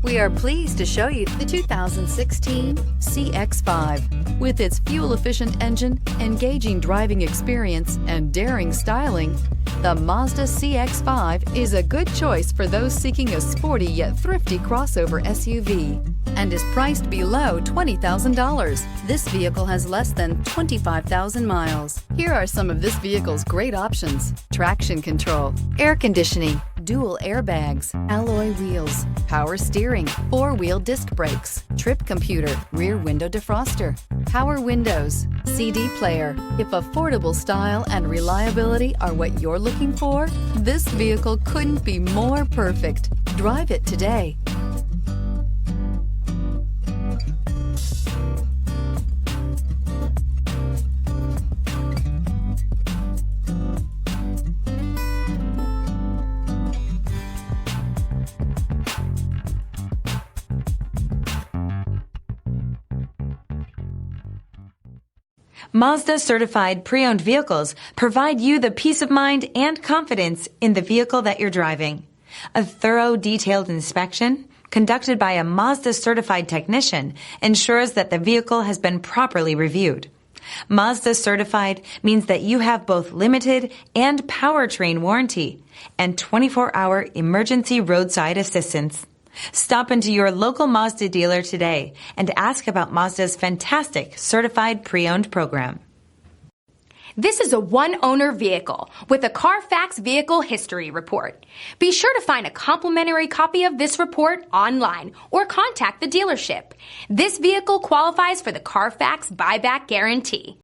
We are pleased to show you the 2016 CX-5. With its fuel-efficient engine, engaging driving experience, and daring styling, the Mazda CX-5 is a good choice for those seeking a sporty yet thrifty crossover SUV and is priced below $20,000. This vehicle has less than 25,000 miles. Here are some of this vehicle's great options: traction control, air conditioning, dual airbags, alloy wheels, power steering, four-wheel disc brakes, trip computer, rear window defroster, power windows, CD player. If affordable style and reliability are what you're looking for, this vehicle couldn't be more perfect. Drive it today. Mazda certified pre-owned vehicles provide you the peace of mind and confidence in the vehicle that you're driving. A thorough, detailed inspection conducted by a Mazda certified technician ensures that the vehicle has been properly reviewed. Mazda certified means that you have both limited and powertrain warranty and 24-hour emergency roadside assistance. Stop into your local Mazda dealer today and ask about Mazda's fantastic certified pre-owned program. This is a one-owner vehicle with a Carfax Vehicle History Report. Be sure to find a complimentary copy of this report online or contact the dealership. This vehicle qualifies for the Carfax Buyback Guarantee.